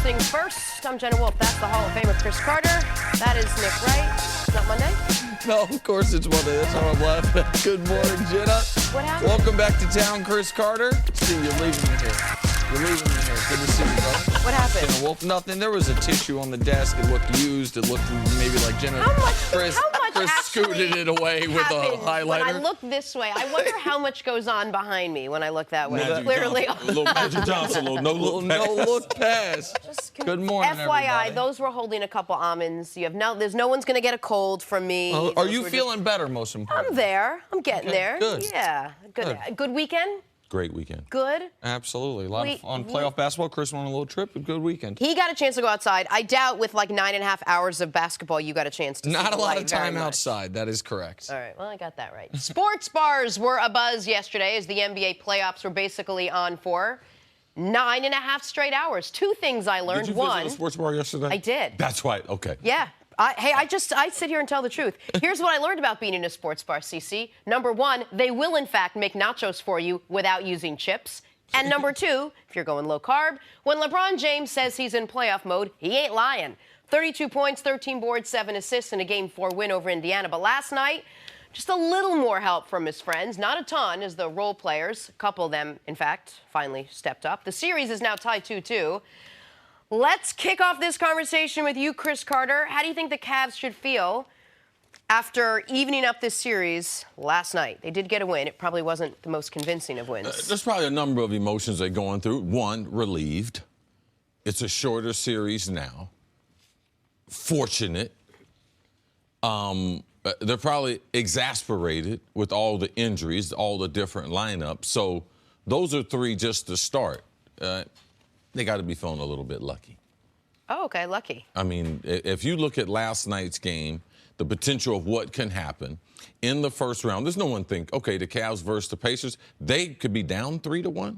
things first. I'm Jenna Wolf. That's the Hall of Famer Chris Carter. That is Nick Wright. It's not Monday. No, of course it's Monday. That's how I'm laughing. Good morning, Jenna. What happened? Welcome back to town, Chris Carter. See, you're leaving me here. You're leaving me here. Good to see you, brother. What happened? Jenna Wolf, nothing. There was a tissue on the desk. It looked used. It looked maybe like Jenna. Chris scooted it away with a highlighter. When I look this way, I wonder how much goes on behind me when I look that way. Magic Clearly. Johnson, little Magic Johnson, little no look pass. Good morning, FYI, everybody. those were holding a couple almonds. There's no one's going to get a cold from me. Are you feeling better, most importantly? I'm there. I'm getting there. Good. Yeah. Good weekend? Great weekend. Good? Absolutely. A lot of fun. Playoff basketball. Chris went on a little trip. A good weekend. He got a chance to go outside. I doubt with like 9.5 hours of basketball you got a chance to see Not the a lot light of time very much. outside. That is correct. All right, well, I got that right. Sports bars were abuzz yesterday as the NBA playoffs were basically on for 9.5 straight hours. Two things I learned. Did you One, visit a sports bar yesterday? I did. That's why. Okay. Yeah. I sit here and tell the truth. Here's what I learned about being in a sports bar, CC. Number one, they will, in fact, make nachos for you without using chips. And number two, if you're going low carb, when LeBron James says he's in playoff mode, he ain't lying. 32 points, 13 boards, 7 assists in a Game 4 win over Indiana. But last night, just a little more help from his friends. Not a ton, as the role players, a couple of them, in fact, finally stepped up. The series is now tied 2-2. Let's kick off this conversation with you, Chris Carter. How do you think the Cavs should feel after evening up this series last night? They did get a win. It probably wasn't the most convincing of wins. There's probably a number of emotions they're going through. One, relieved. It's a shorter series now. Fortunate. They're probably exasperated with all the injuries, all the different lineups. So those are three just to start. They got to be feeling a little bit lucky. Oh, okay, lucky. I mean, if you look at last night's game, the potential of what can happen in the first round, there's no one think, okay, the Cavs versus the Pacers, they could be down 3-1.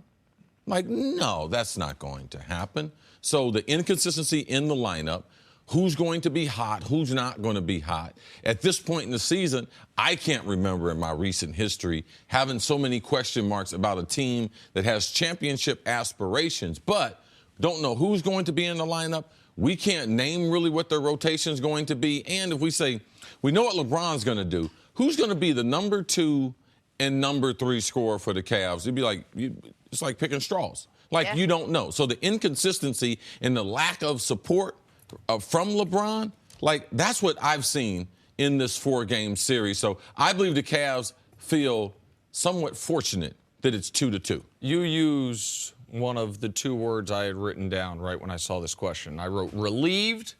Like, no, that's not going to happen. So the inconsistency in the lineup, who's going to be hot, who's not going to be hot. At this point in the season, I can't remember in my recent history having so many question marks about a team that has championship aspirations, but don't know who's going to be in the lineup. We can't name really what their rotation is going to be. And if we say, we know what LeBron's going to do, who's going to be the number 2 and number 3 scorer for the Cavs? It'd be like, it's like picking straws. Like, you don't know. So the inconsistency and the lack of support from LeBron, like, that's what I've seen in this 4-game series. So I believe the Cavs feel somewhat fortunate that it's 2-2. You use one of the two words I had written down right when I saw this question. I wrote relieved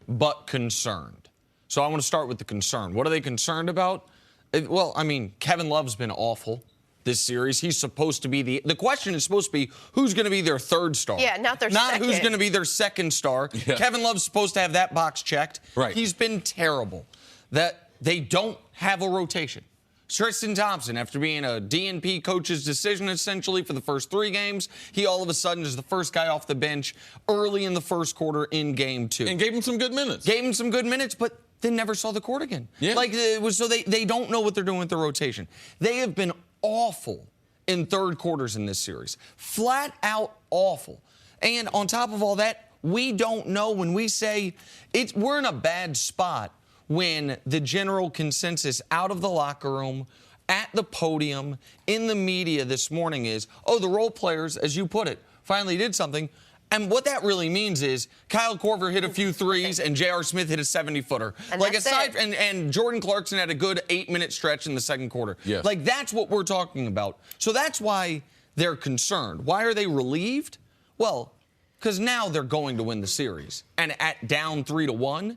but concerned. So I want to start with the concern. What are they concerned about? Well, I mean, Kevin Love's been awful this series. He's supposed to be the question is supposed to be who's going to be their third star. Yeah, not second. Not who's going to be their second star. Yeah. Kevin Love's supposed to have that box checked. Right. He's been terrible. That they don't have a rotation. Tristan Thompson, after being a DNP coach's decision essentially for the first 3 games, he all of a sudden is the first guy off the bench early in the first quarter in Game 2. And gave him some good minutes. Gave him some good minutes, but then never saw the court again. Yeah. Like, so they don't know what they're doing with the rotation. They have been awful in third quarters in this series. Flat out awful. And on top of all that, we don't know when we say we're in a bad spot when the general consensus out of the locker room, at the podium, in the media this morning is, oh, the role players, as you put it, finally did something. And what that really means is Kyle Korver hit a few threes and J.R. Smith hit a 70-footer. Like, aside, and Jordan Clarkson had a good 8-minute stretch in the second quarter. Yes. Like, that's what we're talking about. So that's why they're concerned. Why are they relieved? Well, because now they're going to win the series. And at down 3-1,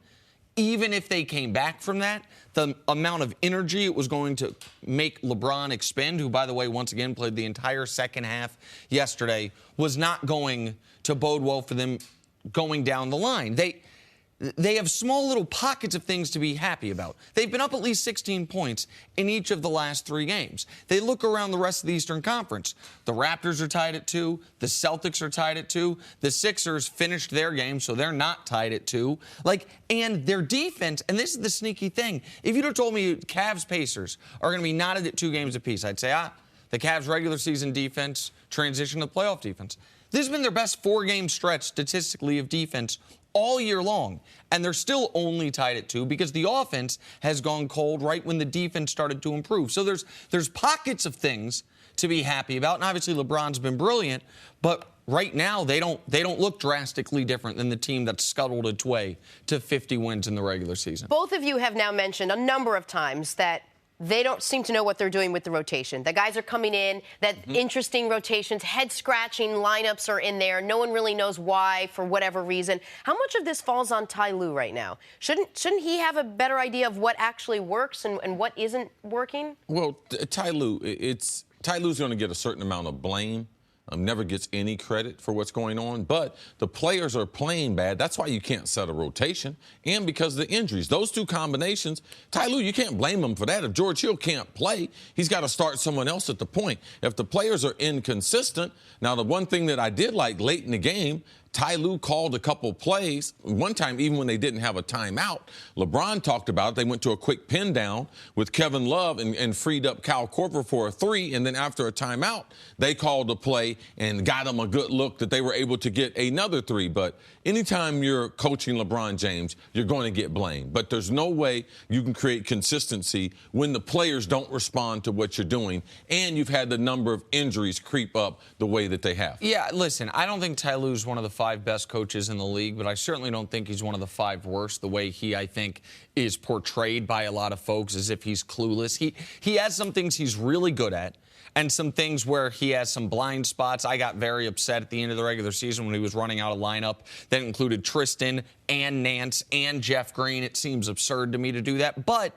even if they came back from that, the amount of energy it was going to make LeBron expend, who, by the way, once again played the entire second half yesterday, was not going to bode well for them going down the line. They have small little pockets of things to be happy about. They've been up at least 16 points in each of the last 3 games. They look around the rest of the Eastern Conference. The Raptors are tied at 2. The Celtics are tied at 2. The Sixers finished their game, so they're not tied at 2. And their defense, and this is the sneaky thing, if you'd have told me Cavs Pacers are going to be knotted at 2 games apiece, I'd say, the Cavs regular season defense transition to playoff defense. This has been their best 4-game stretch statistically of defense all year long, and they're still only tied at 2 because the offense has gone cold right when the defense started to improve. So there's pockets of things to be happy about, and obviously LeBron's been brilliant, but right now they don't look drastically different than the team that scuttled its way to 50 wins in the regular season. Both of you have now mentioned a number of times that they don't seem to know what they're doing with the rotation. The guys are coming in, that interesting rotations, head-scratching lineups are in there. No one really knows why, for whatever reason. How much of this falls on Ty Lue right now? Shouldn't he have a better idea of what actually works and what isn't working? Well, Ty Lue's going to get a certain amount of blame. Never gets any credit for what's going on, but the players are playing bad. That's why you can't set a rotation, and because of the injuries. Those two combinations, Ty Lue, you can't blame him for that. If George Hill can't play, he's got to start someone else at the point. If the players are inconsistent, now the one thing that I did like late in the game, Ty Lue called a couple plays. One time, even when they didn't have a timeout, LeBron talked about it. They went to a quick pin down with Kevin Love and freed up Kyle Korver for a 3. And then after a timeout, they called a play and got him a good look that they were able to get another 3. But anytime you're coaching LeBron James, you're going to get blamed. But there's no way you can create consistency when the players don't respond to what you're doing and you've had the number of injuries creep up the way that they have. Yeah, listen, I don't think Ty Lue's one of the 5 best coaches in the league, but I certainly don't think he's one of the 5 worst. The way he, I think, is portrayed by a lot of folks as if he's clueless. He has some things he's really good at and some things where he has some blind spots. I got very upset at the end of the regular season when he was running out a lineup that included Tristan and Nance and Jeff Green. It seems absurd to me to do that. But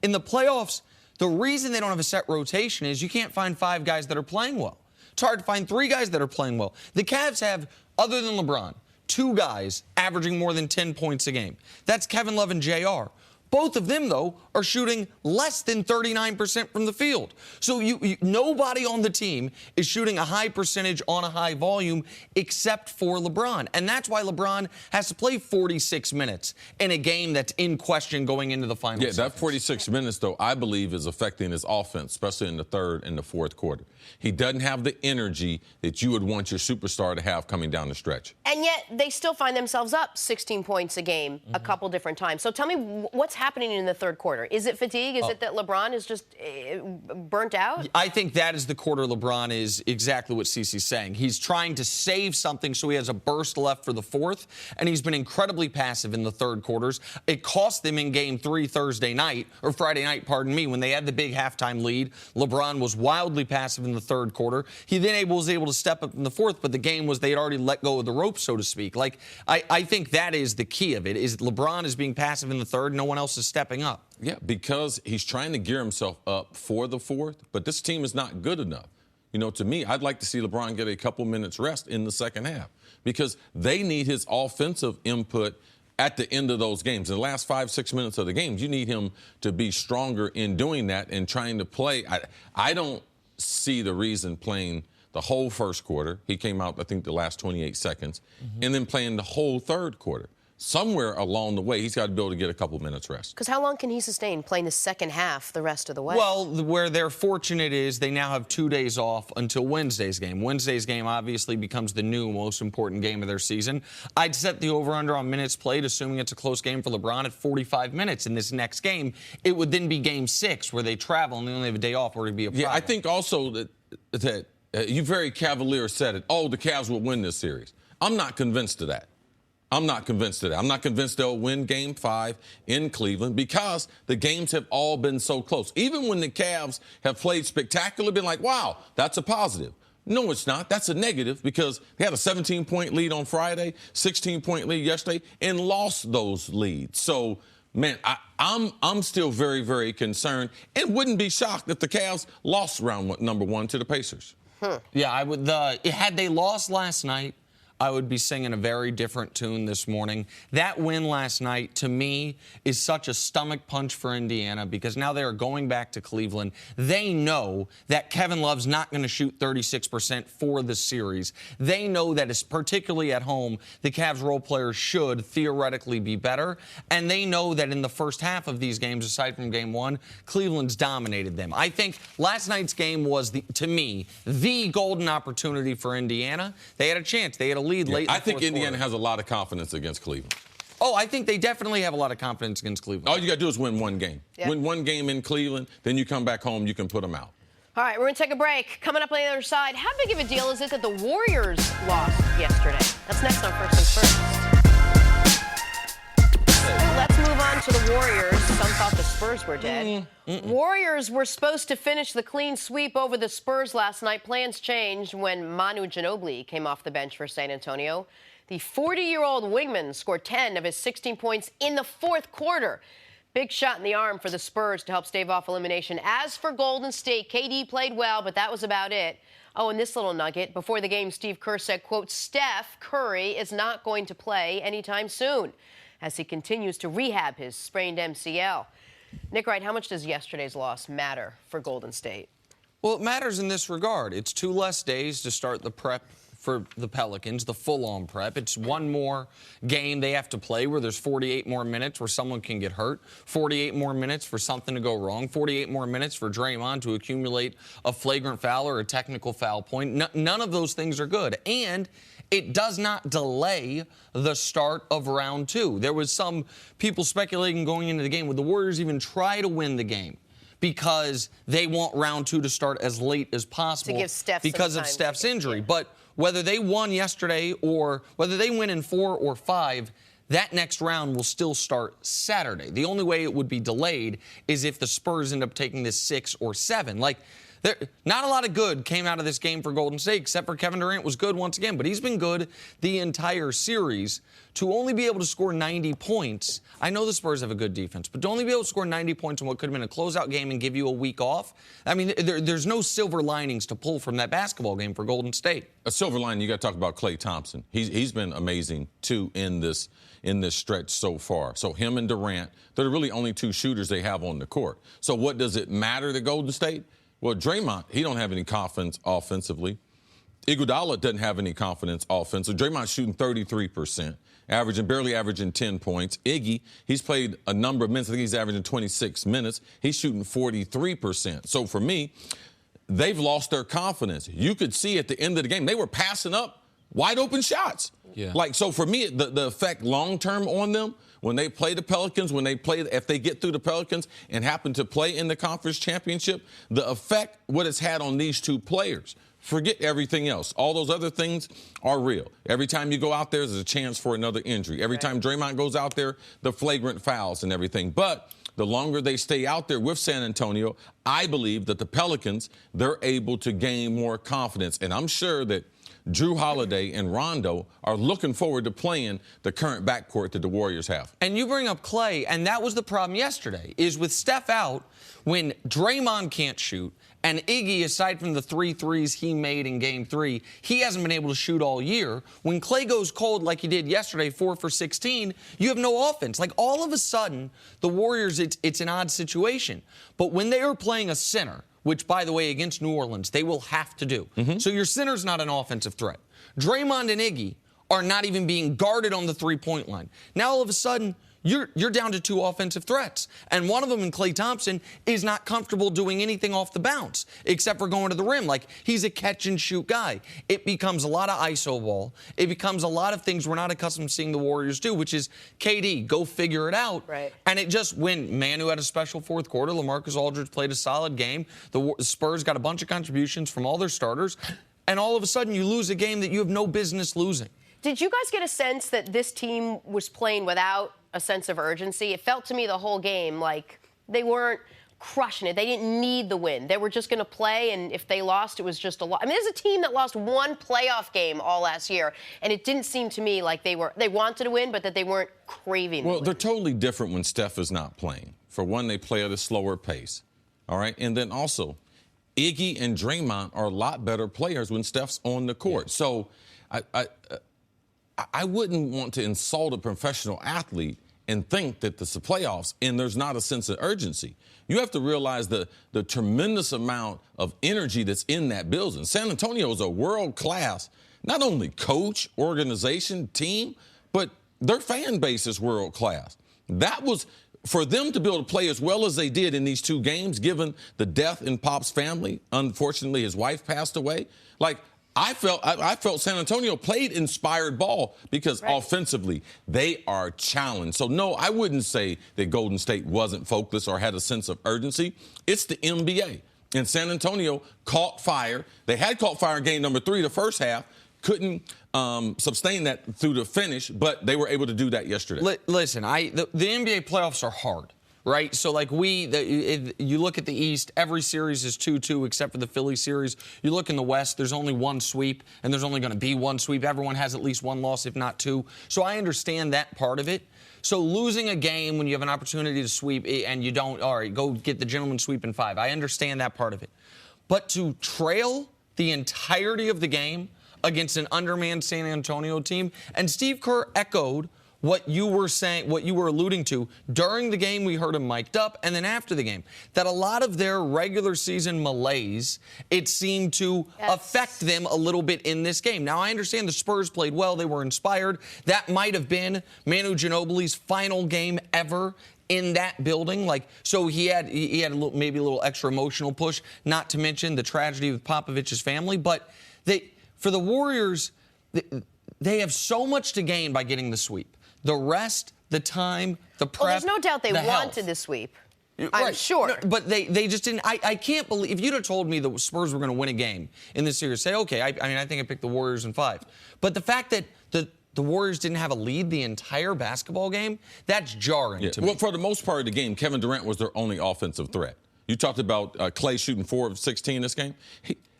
in the playoffs, the reason they don't have a set rotation is you can't find 5 guys that are playing well. It's hard to find 3 guys that are playing well. The Cavs have, other than LeBron, 2 guys averaging more than 10 points a game. That's Kevin Love and JR. Both of them, though, are shooting less than 39% from the field. So nobody on the team is shooting a high percentage on a high volume except for LeBron. And that's why LeBron has to play 46 minutes in a game that's in question going into the final seconds. That 46 minutes, though, I believe is affecting his offense, especially in the third and the fourth quarter. He doesn't have the energy that you would want your superstar to have coming down the stretch. And yet they still find themselves up 16 points a game a couple different times. So tell me what's happening in the third quarter. Is it fatigue? Is it that LeBron is just burnt out? I think that is the quarter LeBron is exactly what Cece's saying. He's trying to save something so he has a burst left for the fourth, and he's been incredibly passive in the third quarters. It cost them in Game 3 Friday night, when they had the big halftime lead. LeBron was wildly passive in the third quarter. He then was able to step up in the fourth, but the game was they had already let go of the rope, so to speak. Like, I think that is the key of it, is LeBron is being passive in the third, no one else is stepping up. Yeah, because he's trying to gear himself up for the fourth, but this team is not good enough. You know, to me, I'd like to see LeBron get a couple minutes rest in the second half because they need his offensive input at the end of those games. In the last 5-6 minutes of the games, you need him to be stronger in doing that and trying to play. I don't see the reason playing the whole first quarter. He came out, I think, the last 28 seconds, and then playing the whole third quarter. Somewhere along the way, he's got to be able to get a couple minutes rest. Because how long can he sustain playing the second half the rest of the way? Well, where they're fortunate is they now have 2 days off until Wednesday's game. Wednesday's game obviously becomes the new most important game of their season. I'd set the over-under on minutes played, assuming it's a close game for LeBron, at 45 minutes. In this next game, it would then be Game 6, where they travel and they only have a day off, or it'd be a problem. Yeah, I think also that you very cavalier said it. Oh, the Cavs will win this series. I'm not convinced of that. I'm not convinced they'll win Game 5 in Cleveland because the games have all been so close. Even when the Cavs have played spectacularly, been like, wow, that's a positive. No, it's not. That's a negative because they had a 17-point lead on Friday, 16-point lead yesterday, and lost those leads. So, man, I'm still very, very concerned and wouldn't be shocked if the Cavs lost round number 1 to the Pacers. Yeah, I would. Had they lost last night, I would be singing a very different tune this morning. That win last night, to me, is such a stomach punch for Indiana because now they are going back to Cleveland. They know that Kevin Love's not going to shoot 36% for the series. They know that, particularly at home, the Cavs role players should theoretically be better. And they know that in the first half of these games, aside from game one, Cleveland's dominated them. I think last night's game was, to me, the golden opportunity for Indiana. They had a chance. They had a lead late in the I think fourth Indiana quarter. has a lot of confidence against Cleveland. Oh, I think they definitely have a lot of confidence against Cleveland. All you got to do is win one game. Yeah. Win one game in Cleveland, then you come back home, you can put them out. All right, we're going to take a break. Coming up on the other side, how big of a deal is it that the Warriors lost yesterday? That's next on First Things First. Let's move on to the Warriors. Some thought the Spurs were dead. Warriors were supposed to finish the clean sweep over the Spurs last night. Plans changed when Manu Ginobili came off the bench for San Antonio. The 40-year-old wingman scored 10 of his 16 points in the fourth quarter. Big shot in the arm for the Spurs to help stave off elimination. As for Golden State, KD played well, but that was about it. Oh, and this little nugget. Before the game, Steve Kerr said, quote, Steph Curry is not going to play anytime soon as he continues to rehab his sprained MCL. Nick Wright, how much does yesterday's loss matter for Golden State? Well, it matters in this regard. It's 2 less days to start the prep for the Pelicans, the full-on prep. It's one more game they have to play where there's 48 more minutes where someone can get hurt, 48 more minutes for something to go wrong, 48 more minutes for Draymond to accumulate a flagrant foul or a technical foul point. None of those things are good. And it does not delay the start of round 2. There was some people speculating going into the game, would the Warriors even try to win the game? Because they want round 2 to start as late as possible to give Steph because some of time Steph's to get, injury. yeah. But whether they won yesterday or whether they win in 4 or 5, that next round will still start Saturday. The only way it would be delayed is if the Spurs end up taking this 6 or 7. Not a lot of good came out of this game for Golden State, except for Kevin Durant was good once again. But he's been good the entire series. To only be able to score 90 points, I know the Spurs have a good defense, but to only be able to score 90 points in what could have been a closeout game and give you a week off, I mean, there's no silver linings to pull from that basketball game for Golden State. A silver lining, you got to talk about Klay Thompson. He's been amazing, too, in this stretch so far. So him and Durant, they're really only 2 shooters they have on the court. So what does it matter to Golden State? Well, Draymond, he don't have any confidence offensively. Iguodala doesn't have any confidence offensively. Draymond's shooting 33%, barely averaging 10 points. Iggy, he's played a number of minutes. I think he's averaging 26 minutes. He's shooting 43%. So for me, they've lost their confidence. You could see at the end of the game, they were passing up wide open shots. Yeah. So for me, the effect long term on them, when they play the Pelicans, if they get through the Pelicans and happen to play in the conference championship, the effect, what it's had on these 2 players. Forget everything else. All those other things are real. Every time you go out there, there's a chance for another injury. Every time Draymond goes out there, the flagrant fouls and everything. But the longer they stay out there with San Antonio, I believe that the Pelicans, they're able to gain more confidence. And I'm sure that Drew Holiday and Rondo are looking forward to playing the current backcourt that the Warriors have. And you bring up Klay, and that was the problem yesterday, is with Steph out, when Draymond can't shoot, and Iggy, aside from the 3 threes he made in Game 3, he hasn't been able to shoot all year. When Klay goes cold like he did yesterday, 4 for 16, you have no offense. All of a sudden, the Warriors, it's an odd situation. But when they are playing a center, which, by the way, against New Orleans, they will have to do. So your center's not an offensive threat. Draymond and Iggy are not even being guarded on the 3-point line. Now, all of a sudden, you're down to 2 offensive threats. And one of them, in Klay Thompson, is not comfortable doing anything off the bounce except for going to the rim. He's a catch-and-shoot guy. It becomes a lot of iso ball. It becomes a lot of things we're not accustomed to seeing the Warriors do, which is, KD, go figure it out. Right. And it just, when Manu had a special fourth quarter, LaMarcus Aldridge played a solid game. The Spurs got a bunch of contributions from all their starters. And all of a sudden, you lose a game that you have no business losing. Did you guys get a sense that this team was playing without a sense of urgency? It felt to me the whole game like they weren't crushing it. They didn't need the win. They were just going to play, and if they lost, it was just a loss. I mean, there's a team that lost 1 playoff game all last year, and it didn't seem to me like they wanted to win, but that they weren't craving Well, the win. they're totally different when Steph is not playing. For one, they play at a slower pace, all right? And then also, Iggy and Draymond are a lot better players when Steph's on the court. Yeah. So I wouldn't want to insult a professional athlete and think that it's the playoffs and there's not a sense of urgency. You have to realize the tremendous amount of energy that's in that building. San Antonio is a world-class, not only coach, organization, team, but their fan base is world-class. That was, for them to be able to play as well as they did in these two games, given the death in Pop's family, unfortunately his wife passed away, like, I felt San Antonio played inspired ball because offensively they are challenged. So, no, I wouldn't say that Golden State wasn't focused or had a sense of urgency. It's the NBA. And San Antonio caught fire. They had caught fire in game number 3 the first half. Couldn't sustain that through the finish, but they were able to do that yesterday. Listen, the NBA playoffs are hard. Right? So, like, you look at the East, every series is 2-2 except for the Philly series. You look in the West, there's only one sweep, and there's only going to be one sweep. Everyone has at least one loss, if not two. So I understand that part of it. So losing a game when you have an opportunity to sweep and you don't, all right, go get the gentleman's sweep in 5. I understand that part of it. But to trail the entirety of the game against an undermanned San Antonio team, and Steve Kerr echoed what you were saying, what you were alluding to during the game. We heard him mic'd up, and then after the game, that a lot of their regular season malaise, it seemed to affect them a little bit in this game. Now, I understand the Spurs played well. They were inspired. That might have been Manu Ginobili's final game ever in that building. Like, so he had maybe a little extra emotional push, not to mention the tragedy with Popovich's family. But for the Warriors, they have so much to gain by getting the sweep. The rest, the time, the prep, well, there's no doubt they wanted the sweep. I'm sure. No, but they just didn't. I can't believe, if you'd have told me the Spurs were going to win a game in this series, say, okay, I mean, I think I picked the Warriors in 5. But the fact that the Warriors didn't have a lead the entire basketball game, that's jarring to me. Well, for the most part of the game, Kevin Durant was their only offensive threat. You talked about Clay shooting 4 of 16 this game.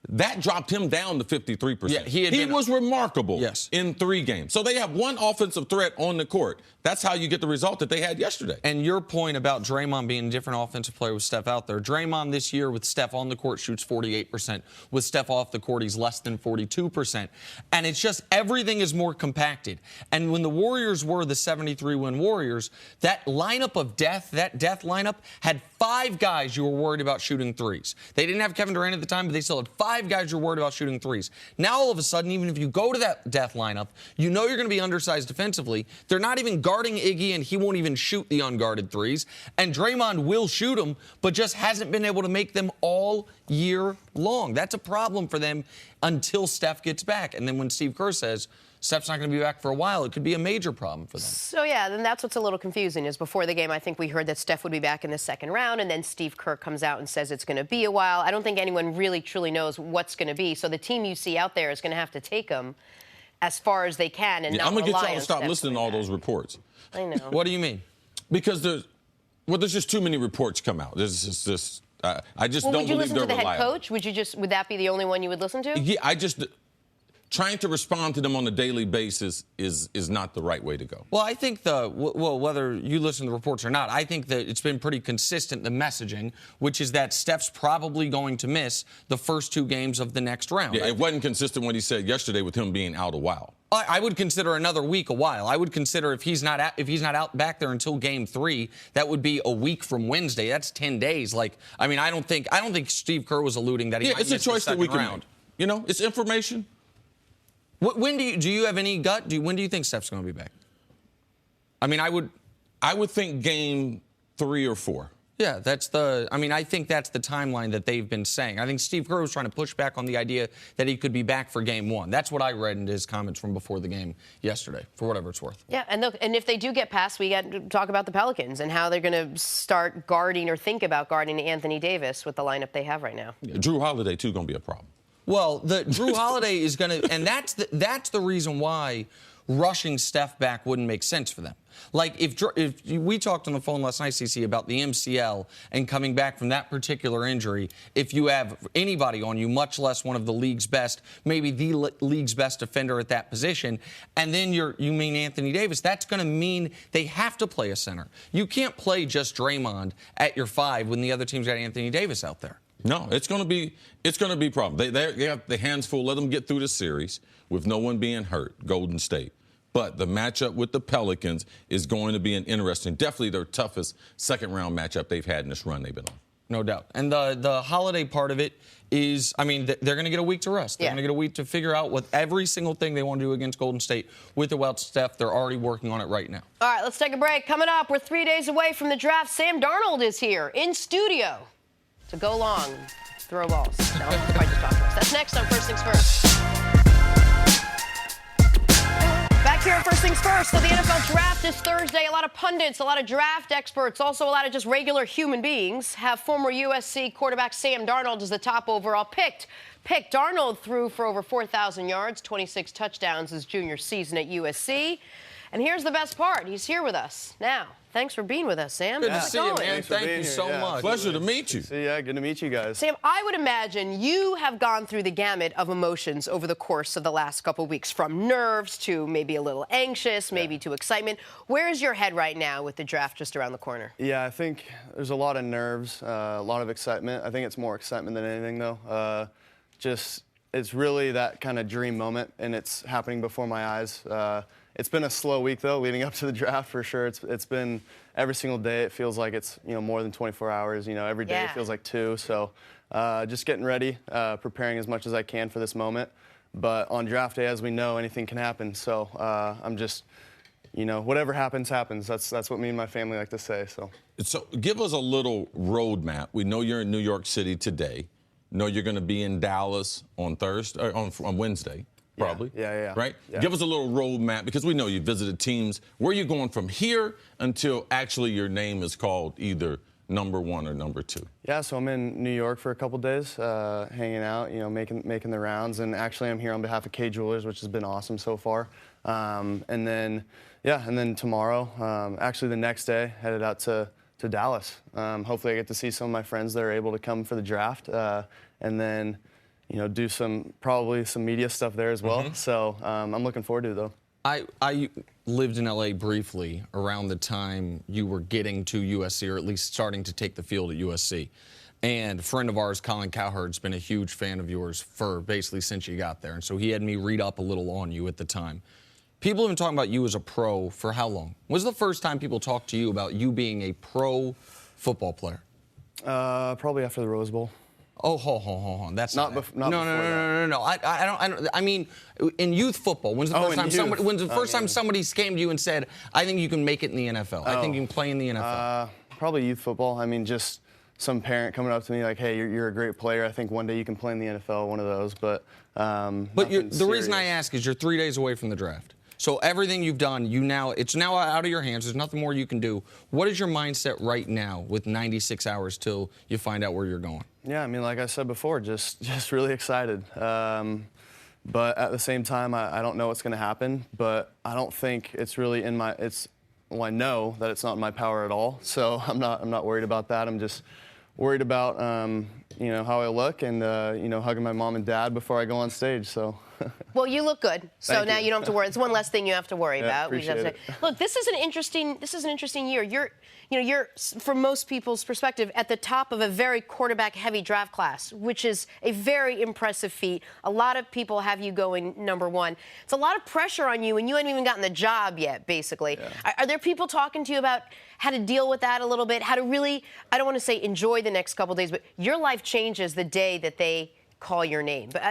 That dropped him down to 53%. Yeah, he was remarkable in 3 games. So they have one offensive threat on the court. That's how you get the result that they had yesterday. And your point about Draymond being a different offensive player with Steph out there. Draymond this year with Steph on the court shoots 48%. With Steph off the court, he's less than 42%. And it's just everything is more compacted. And when the Warriors were the 73-win Warriors, that lineup of death, that death lineup, had 5 guys you were worried about shooting threes. They didn't have Kevin Durant at the time, but they still had 5 guys you're worried about shooting threes. Now, all of a sudden, even if you go to that death lineup, you know you're going to be undersized defensively. They're not even guarding Iggy, and he won't even shoot the unguarded threes. And Draymond will shoot them, but just hasn't been able to make them all year long. That's a problem for them until Steph gets back. And then when Steve Kerr says Steph's not going to be back for a while, it could be a major problem for them. So, yeah, then that's what's a little confusing is before the game, I think we heard that Steph would be back in the second round, and then Steve Kerr comes out and says it's going to be a while. I don't think anyone really truly knows what's going to be. So the team you see out there is going to have to take them as far as they can and not I'm going to rely get y'all on to stop Steph listening to all those reports. I know. What do you mean? Because there's just too many reports come out. There's just I just don't believe they're reliable. Would you listen to the head coach? Would that be the only one you would listen to? Yeah, trying to respond to them on a daily basis is not the right way to go. Well, I think whether you listen to the reports or not, I think that it's been pretty consistent, the messaging, which is that Steph's probably going to miss the first 2 games of the next round. Yeah, it wasn't consistent what he said yesterday with him being out a while. I would consider another week a while. I would consider if he's not out back there until game 3, that would be a week from Wednesday. That's 10 days. Like, I mean, I don't think Steve Kerr was alluding that he might miss the second round. It's a choice that we can make. You know, it's information. When do you have any gut? When do you think Steph's going to be back? I mean, I would think game 3 or 4. Yeah, I think that's the timeline that they've been saying. I think Steve Kerr was trying to push back on the idea that he could be back for game 1. That's what I read in his comments from before the game yesterday, for whatever it's worth. Yeah, and look, and if they do get past, we got to talk about the Pelicans and how they're going to start guarding or think about guarding Anthony Davis with the lineup they have right now. Yeah, Drew Holiday, too, going to be a problem. Well, the Drew Holiday is going to, and that's the reason why rushing Steph back wouldn't make sense for them. Like, if we talked on the phone last night, CC, about the MCL and coming back from that particular injury, if you have anybody on you, much less one of the league's best, maybe the league's best defender at that position, and then you mean Anthony Davis, that's going to mean they have to play a center. You can't play just Draymond at your 5 when the other team's got Anthony Davis out there. No, it's going to be a problem. They have the hands full. Let them get through the series with no one being hurt, Golden State. But the matchup with the Pelicans is going to be an interesting, definitely their toughest second-round matchup they've had in this run they've been on. No doubt. And the holiday part of it is, I mean, they're going to get a week to rest. They're Yeah. going to get a week to figure out what every single thing they want to do against Golden State with or without Steph. They're already working on it right now. All right, let's take a break. Coming up, we're 3 days away from the draft. Sam Darnold is here in studio to go long, throw balls. No, I just talked to us. That's next on First Things First. Back here at First Things First. So the NFL draft is Thursday. A lot of pundits, a lot of draft experts, also a lot of just regular human beings have former USC quarterback Sam Darnold as the top overall pick. Darnold threw for over 4,000 yards, 26 touchdowns his junior season at USC. And here's the best part. He's here with us now. Thanks for being with us, Sam. Good to How's it see you, going? man. Thank you so much. Pleasure to meet you. Yeah, good to meet you guys. Sam, I would imagine you have gone through the gamut of emotions over the course of the last couple of weeks, from nerves to maybe a little anxious, maybe to excitement. Where is your head right now with the draft just around the corner? Yeah, I think there's a lot of nerves, a lot of excitement. I think it's more excitement than anything, though. It's really that kind of dream moment, and it's happening before my eyes. It's been a slow week, though, leading up to the draft, for sure. It's been every single day. It feels like it's, more than 24 hours. Every day it feels like 2. So just getting ready, preparing as much as I can for this moment. But on draft day, as we know, anything can happen. So I'm just, whatever happens, happens. That's what me and my family like to say. So give us a little roadmap. We know you're in New York City today. Know you're going to be in Dallas on Thursday, or on Wednesday. Probably. Yeah. Right? Yeah. Give us a little roadmap, because we know you visited teams. Where are you going from here until actually your name is called either number 1 or number 2? Yeah, so I'm in New York for a couple days, hanging out, making the rounds. And actually I'm here on behalf of K Jewelers, which has been awesome so far. And then tomorrow, actually the next day, headed out to Dallas. Hopefully I get to see some of my friends that are able to come for the draft. And then do probably some media stuff there as well. So I'm looking forward to it, though. I lived in L.A. briefly around the time you were getting to USC, or at least starting to take the field at USC. And a friend of ours, Colin Cowherd's been a huge fan of yours for basically since you got there. And so he had me read up a little on you at the time. People have been talking about you as a pro for how long? When was the first time people talked to you about you being a pro football player? Probably after the Rose Bowl. Oh, hold on. That's not no. I don't. I mean, in youth football, when's the first time somebody came to you and said, "I think you can make it in the NFL. I think you can play in the NFL." Probably youth football. I mean, just some parent coming up to me like, "Hey, you're a great player. I think one day you can play in the NFL." One of those, but the reason I ask is you're 3 days away from the draft. So everything you've done, it's now out of your hands. There's nothing more you can do. What is your mindset right now with 96 hours till you find out where you're going? Yeah, I mean, like I said before, just really excited. But at the same time, I don't know what's going to happen. But I don't think it's really in my. I know that it's not in my power at all. So I'm not worried about that. I'm just worried about how I look and hugging my mom and dad before I go on stage. So. Well, you look good, so now you don't have to worry. It's one less thing you have to worry about. Appreciate it. Look, this is an interesting year. You're from most people's perspective at the top of a very quarterback-heavy draft class, which is a very impressive feat. A lot of people have you going number 1. It's a lot of pressure on you, and you haven't even gotten the job yet, basically. Yeah. Are there people talking to you about how to deal with that a little bit? How to really, I don't want to say enjoy the next couple of days, but your life changes the day that they call your name. But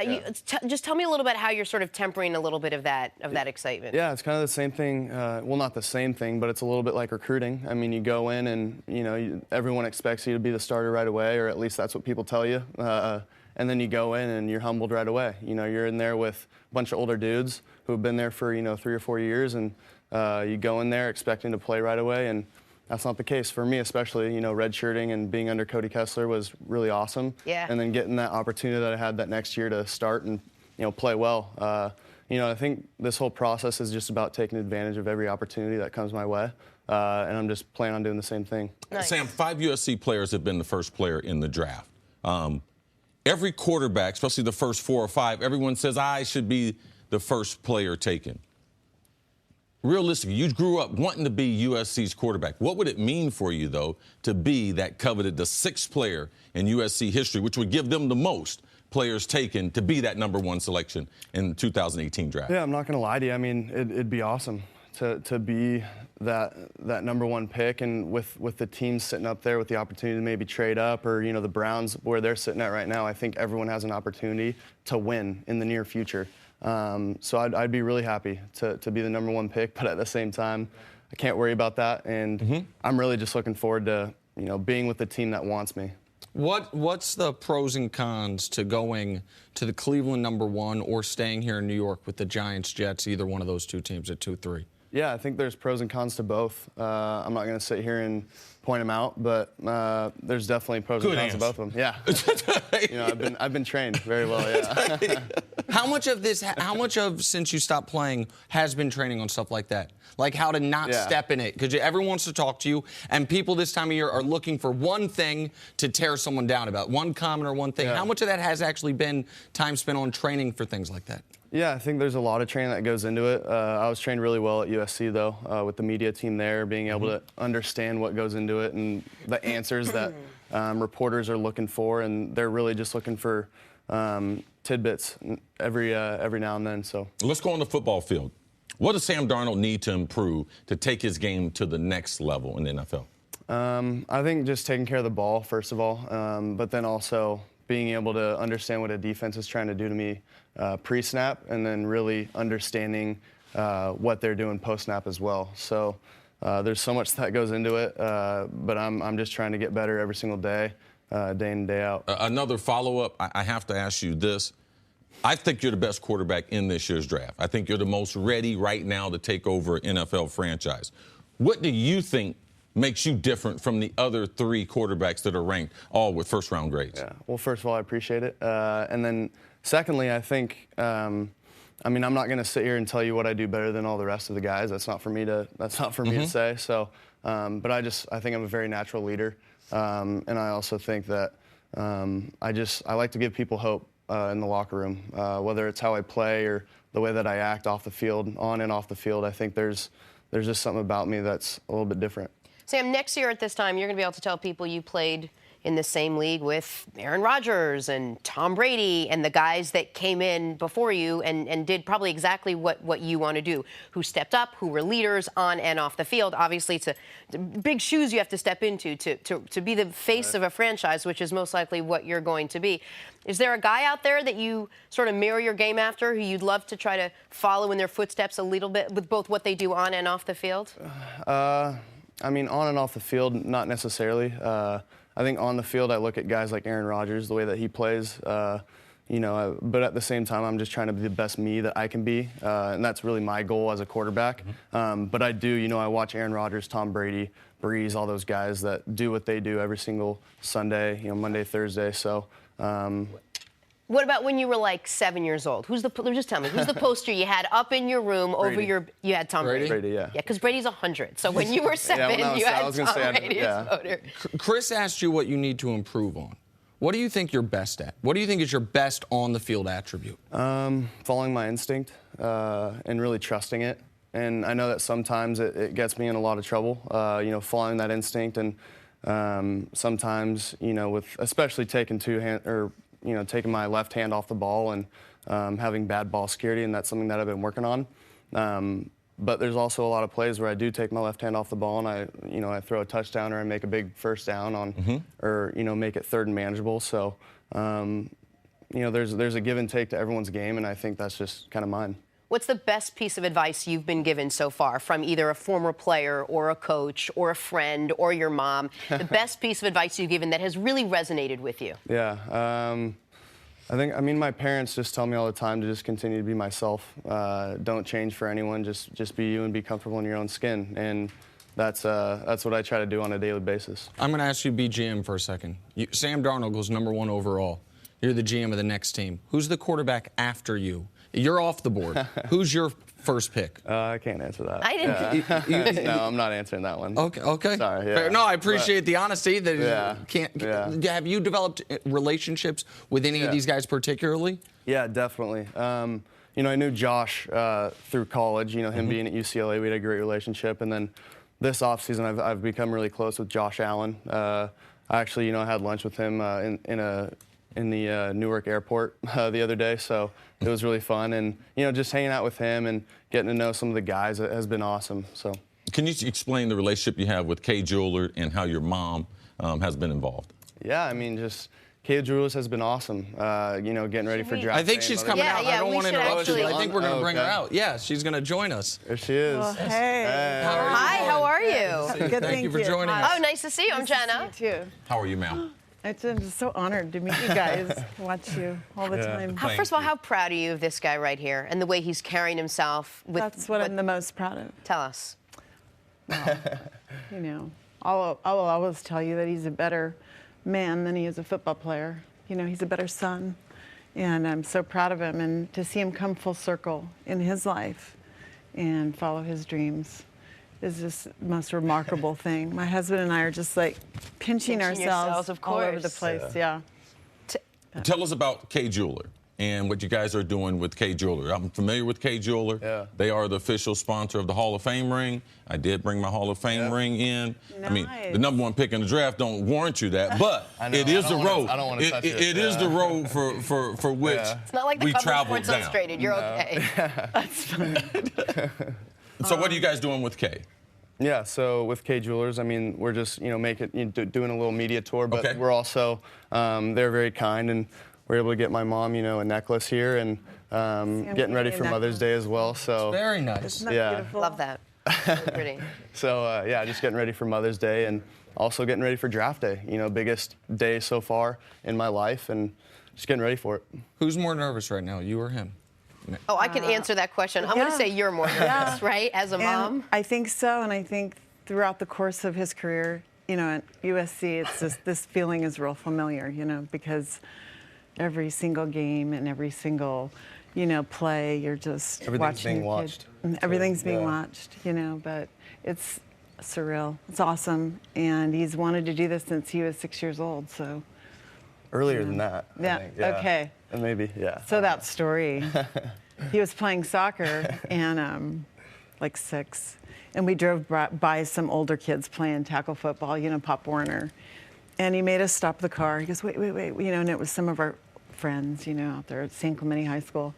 just tell me a little bit how you're sort of tempering a little bit of that excitement. Yeah, it's kind of the same thing. Well, not the same thing, but it's a little bit like recruiting. I mean, you go in and, everyone expects you to be the starter right away, or at least that's what people tell you. And then you go in and you're humbled right away. You're in there with a bunch of older dudes who have been there for, 3 or 4 years, and you go in there expecting to play right away, and that's not the case for me, especially, redshirting and being under Cody Kessler was really awesome. Yeah. And then getting that opportunity that I had that next year to start and, play well. I think this whole process is just about taking advantage of every opportunity that comes my way. And I'm just planning on doing the same thing. Nice. Sam, 5 USC players have been the first player in the draft. Every quarterback, especially the first 4 or 5, everyone says, I should be the first player taken. Realistically, you grew up wanting to be USC's quarterback. What would it mean for you, though, to be that coveted, the 6th player in USC history, which would give them the most, players taken to be that #1 selection in the 2018 draft? Yeah, I'm not going to lie to you. I mean, it'd be awesome to be that #1 pick, and with the teams sitting up there with the opportunity to maybe trade up, or the Browns where they're sitting at right now. I think everyone has an opportunity to win in the near future. So I'd be really happy to be the #1 pick, but at the same time, I can't worry about that, and I'm really just looking forward to being with the team that wants me. What's the pros and cons to going to the Cleveland #1 or staying here in New York with the Giants, Jets, either one of those two teams at 2-3? Yeah, I think there's pros and cons to both. I'm not going to sit here and point them out, but there's definitely pros and cons to both of them. Yeah, I've been trained very well. Yeah. How much of since you stopped playing has been training on stuff like that? Like how to not step in it? Because everyone wants to talk to you, and people this time of year are looking for one thing to tear someone down about, one comment or one thing. Yeah. How much of that has actually been time spent on training for things like that? Yeah, I think there's a lot of training that goes into it. I was trained really well at USC, though, with the media team there, being able to understand what goes into it and the answers that reporters are looking for, and they're really just looking for tidbits every now and then. So let's go on the football field. What does Sam Darnold need to improve to take his game to the next level in the NFL? I think just taking care of the ball, first of all, but then also being able to understand what a defense is trying to do to me pre-snap, and then really understanding what they're doing post-snap as well. So there's so much that goes into it, but I'm just trying to get better every single day, day in and day out. Another follow-up, I have to ask you this. I think you're the best quarterback in this year's draft. I think you're the most ready right now to take over an NFL franchise. What do you think makes you different from the other 3 quarterbacks that are ranked, all with first-round grades? Yeah. Well, first of all, I appreciate it. And then secondly, I think, I'm not going to sit here and tell you what I do better than all the rest of the guys. That's not for me to say. So, but I think I'm a very natural leader. And I also think that I like to give people hope in the locker room, whether it's how I play or the way that I act off the field, on and off the field. I think there's just something about me that's a little bit different. Sam, next year at this time, you're going to be able to tell people you played in the same league with Aaron Rodgers and Tom Brady and the guys that came in before you and did probably exactly what you want to do, who stepped up, who were leaders on and off the field. Obviously, it's big shoes you have to step into to be the face of a franchise, which is most likely what you're going to be. Is there a guy out there that you sort of mirror your game after, who you'd love to try to follow in their footsteps a little bit with both what they do on and off the field? On and off the field, not necessarily. I think on the field, I look at guys like Aaron Rodgers, the way that he plays, but at the same time, I'm just trying to be the best me that I can be, and that's really my goal as a quarterback. But I do, I watch Aaron Rodgers, Tom Brady, Breeze, all those guys that do what they do every single Sunday, Monday, Thursday. So. What about when you were like 7 years old? Just tell me, who's the poster you had up in your room over your? You had Tom Brady. Brady, yeah. Yeah, because Brady's 100. So when you were 7, you had Tom Brady's photo. Chris asked you what you need to improve on. What do you think you're best at? What do you think is your best on the field attribute? Following my instinct and really trusting it. And I know that sometimes it gets me in a lot of trouble. Following that instinct, and sometimes with especially taking taking my left hand off the ball and having bad ball security, and that's something that I've been working on. But there's also a lot of plays where I do take my left hand off the ball and I throw a touchdown, or I make a big first down on, or make it third and manageable. So there's a give and take to everyone's game, and I think that's just kind of mine. What's the best piece of advice you've been given so far from either a former player or a coach or a friend or your mom? The best piece of advice you've given that has really resonated with you? Yeah. My parents just tell me all the time to just continue to be myself. Don't change for anyone. Just be you and be comfortable in your own skin. And that's what I try to do on a daily basis. I'm going to ask you to be GM for a second. Sam Darnold goes #1 overall. You're the GM of the next team. Who's the quarterback after you? You're off the board. Who's your first pick? I can't answer that. I didn't. No, I'm not answering that one. Okay. Sorry. Yeah. Fair. No, I appreciate the honesty. That Yeah. can't. Yeah. Have you developed relationships with any of these guys particularly? Yeah, definitely. I knew Josh through college. Him being at UCLA, we had a great relationship. And then this offseason, I've become really close with Josh Allen. I actually, had lunch with him in in the Newark airport the other day, so it was really fun. And, you know, just hanging out with him and getting to know some of the guys has been awesome. So, can you explain the relationship you have with Kay Jeweler and how your mom has been involved? Yeah, I mean, just Kay Jewelers has been awesome. You know, getting ready for draft. I think day she's and coming Yeah, out. yeah, I don't we want to should interrupt you, but I actually- think we're going to bring her okay. out. Yeah, she's going to join us. There she is. Well, hey. Hi, how are you? Good, Thank you for joining us. Oh, nice to see you. I'm Jenna. You too. How are you, ma'am? I'm just so honored to meet you guys, watch you all the time. Thank First of all, you. how proud are you of this guy right here and the way he's carrying himself? With That's what I'm the most proud of. Tell us. You know, I'll always tell you that he's a better man than he is a football player. You know, he's a better son. And I'm so proud of him. And to see him come full circle in his life and follow his dreams is just the most remarkable thing. My husband and I are just like pinching Pinching ourselves yourselves, of all over the course. place. Yeah. Tell us about Kay Jeweler and what you guys are doing with Kay Jeweler. I'm familiar with Kay Jeweler. Yeah. They are the official sponsor of the Hall of Fame ring. I did bring my Hall of Fame ring in. I mean, Nice. the number one pick in the draft don't warrant you that, but I know, it is the road. I don't want to touch it. It is the road for which It's not like the we cover of traveled Sports down. Illustrated. You're okay. So what are you guys doing with Kay? Yeah, so with Kay Jewelers, I mean, we're just, you know, doing a little media tour, but Okay. we're also, they're very kind, and we're able to get my mom, you know, a necklace here, and getting ready for Mother's Day as well. So, Very nice. Isn't that Yeah. beautiful? Love that. Really pretty. so yeah, just getting ready for Mother's Day, and also getting ready for draft day. You know, biggest day so far in my life, and just getting ready for it. Who's more nervous right now, you or him? Oh, I can answer that question. I'm going to yeah. say you're more nervous, Yeah. right? As a And mom. I think so, and I think throughout the course of his career, you know, at USC, it's just this feeling is real familiar, you know, because every single game and every single, you know, play, you're just Everything's watching being your kid. watched. And everything's being Yeah. watched, you know, but it's surreal. It's awesome, and he's wanted to do this since he was 6 years old, so. Earlier than that. I Yeah, think. okay. Maybe, yeah. So that story, he was playing soccer and like 6, and we drove by some older kids playing tackle football, you know, Pop Warner, and he made us stop the car. He goes, wait, you know, and it was some of our friends, you know, out there at San Clemente High School,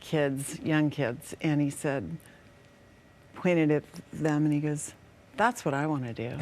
kids, young kids, and he said, pointed at them, and he goes, that's what I want to do.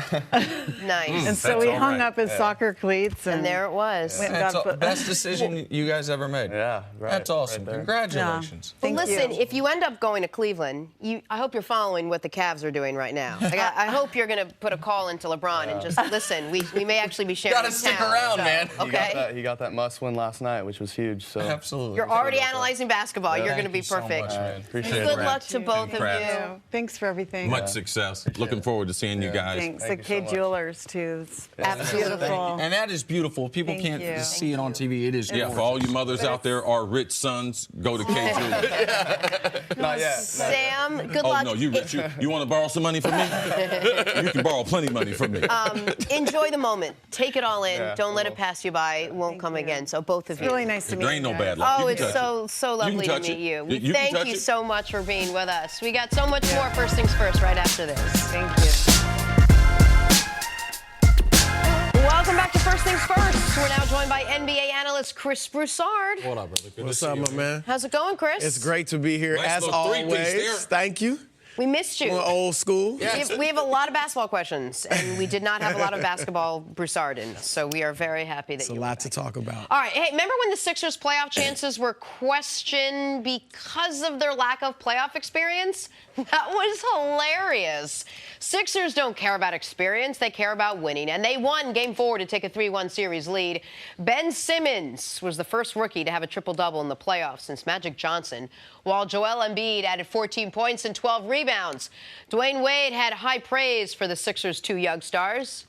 Nice. And so That's he all hung right. up his soccer cleats, And there it was. Went- That's got the foot- best decision you guys ever made. Yeah, right. That's awesome. right there. Congratulations. Well, Thank listen, you. if you end up going to Cleveland, I hope you're following what the Cavs are doing right now. Like, I hope you're going to put a call into LeBron and just listen. We may actually be sharing. Gotta a stick town, around, so, man. Okay. He got that must win last night, which was huge. So Absolutely. You're already analyzing basketball. You're Thank going to be you so perfect. much, man. appreciate Good it. luck to both of Congrats. you. Thanks for everything. Much success. Looking forward to seeing you guys. Thanks. Thank The you so Kay much. Jewelers, too. It's Absolutely. beautiful. And that is beautiful. People Thank can't you. see it on TV. It is Yeah, for all you mothers out there, our rich sons, go to Kay Jeweler. Not yet. Sam, good Oh luck. no, you rich. You want to borrow some money from me? You can borrow plenty of money from me. Enjoy the moment. Take it all in. Yeah, Don't let I it will. pass you by. It won't Thank come you. again. So both of It's you. really nice to meet There you. ain't no guys. bad luck. Oh, You it's can touch so it. lovely to touch meet it. you. We You can thank touch you it. so much for being with us. We got so much more First Things First right after this. Thank you. Welcome back to First Things First. We're now joined by NBA analyst Chris Broussard. What up, brother? Good What's to see up, you. my man? How's it going, Chris? It's great to be here Nice as little three-piece always. there. Thank you. We missed you. We're old school. We have a lot of basketball questions, and we did not have a lot of basketball Broussard in, so we are very happy that It's a you lot to talk about. All right. Hey, remember when the Sixers' playoff chances were questioned because of their lack of playoff experience? That was hilarious. Sixers don't care about experience. They care about winning. And they won Game 4 to take a 3-1 series lead. Ben Simmons was the first rookie to have a triple-double in the playoffs since Magic Johnson, while Joel Embiid added 14 points and 12 rebounds. Dwayne Wade had high praise for the Sixers' two young stars.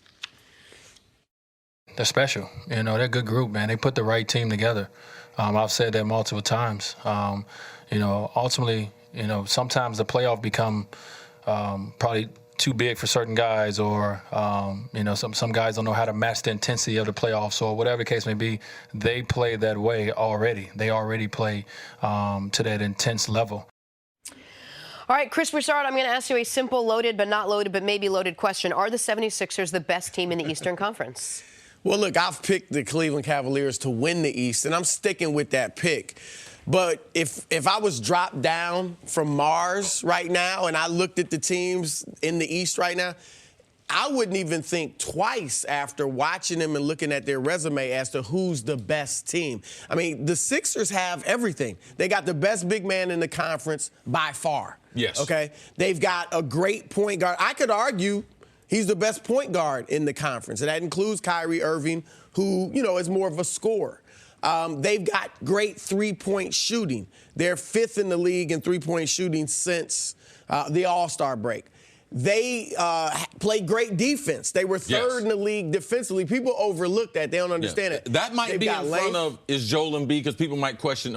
They're special. You know, they're a good group, man. They put the right team together. I've said that multiple times. You know, ultimately, you know, sometimes the playoff become probably too big for certain guys, or you know, some guys don't know how to match the intensity of the playoffs, or whatever the case may be. They play that way already. They already play to that intense level. All right, Chris Broussard, I'm going to ask you a simple, loaded, but not loaded, but maybe loaded question. Are the 76ers the best team in the Eastern Conference? Well, look, I've picked the Cleveland Cavaliers to win the East, and I'm sticking with that pick. But if I was dropped down from Mars right now and I looked at the teams in the East right now, I wouldn't even think twice after watching them and looking at their resume as to who's the best team. I mean, the Sixers have everything. They got the best big man in the conference by far. Yes. Okay? They've got a great point guard. I could argue he's the best point guard in the conference, and that includes Kyrie Irving, who, is more of a scorer. They've got great three-point shooting. They're 5th in the league in three-point shooting since the All-Star break. They play great defense. They were 3rd in the league defensively. People overlook that. They don't understand it. That might They've be got in front of is Joel Embiid, because people might question,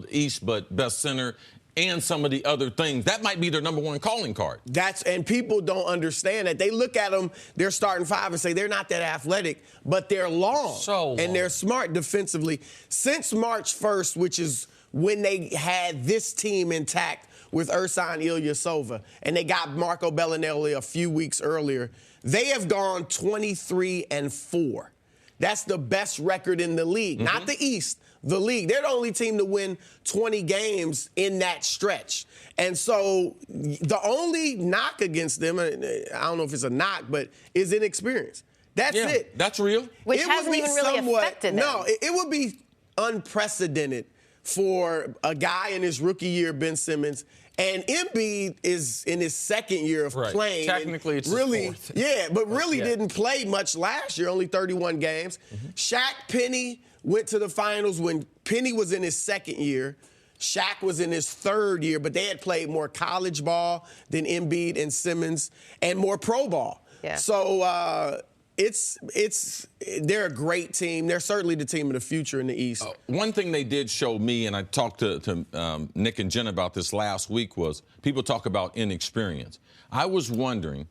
East, but best center and some of the other things. That might be their number one calling card. And people don't understand that. They look at them, their starting five, and say they're not that athletic, but they're long. And they're smart defensively. Since March 1st, which is when they had this team intact with Ersan Ilyasova, and they got Marco Bellinelli a few weeks earlier, they have gone 23-4. That's the best record in the league. Not the East, the league. They're the only team to win 20 games in that stretch. And so the only knock against them, I don't know if it's a knock, but is inexperience. That's it. That's real. Which hasn't even really affected them. No, it would be unprecedented for a guy in his rookie year, Ben Simmons, and Embiid is in his 2nd year of playing. Technically, it's really, his 4th. Yeah, but really didn't play much last year, only 31 games. Shaq Penny went to the finals when Penny was in his 2nd year. Shaq was in his 3rd year, but they had played more college ball than Embiid and Simmons and more pro ball. Yeah. So they're a great team. They're certainly the team of the future in the East. One thing they did show me, and I talked to Nick and Jen about this last week, was people talk about inexperience. I was wondering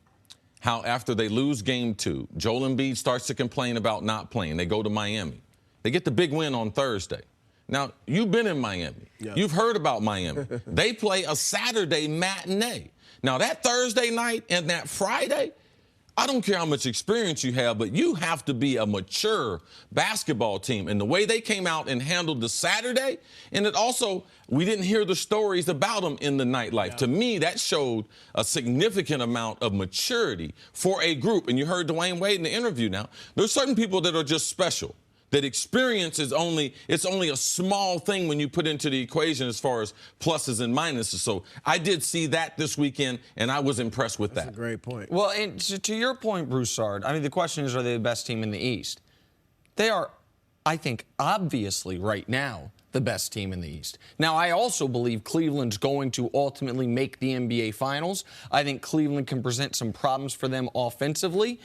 how after they lose game 2, Joel Embiid starts to complain about not playing. They go to Miami. They get the big win on Thursday. Now, you've been in Miami. Yeah. You've heard about Miami. They play a Saturday matinee. Now, that Thursday night and that Friday, I don't care how much experience you have, but you have to be a mature basketball team. And the way they came out and handled the Saturday, and it also, we didn't hear the stories about them in the nightlife. Yeah. To me, that showed a significant amount of maturity for a group. And you heard Dwayne Wade in the interview now. There's certain people that are just special. That experience is only a small thing when you put into the equation as far as pluses and minuses. So I did see that this weekend, and I was impressed with that. That's a great point. Well, and to your point, Broussard, I mean, the question is, are they the best team in the East? They are, I think, obviously right now, the best team in the East. Now, I also believe Cleveland's going to ultimately make the NBA Finals. I think Cleveland can present some problems for them offensively,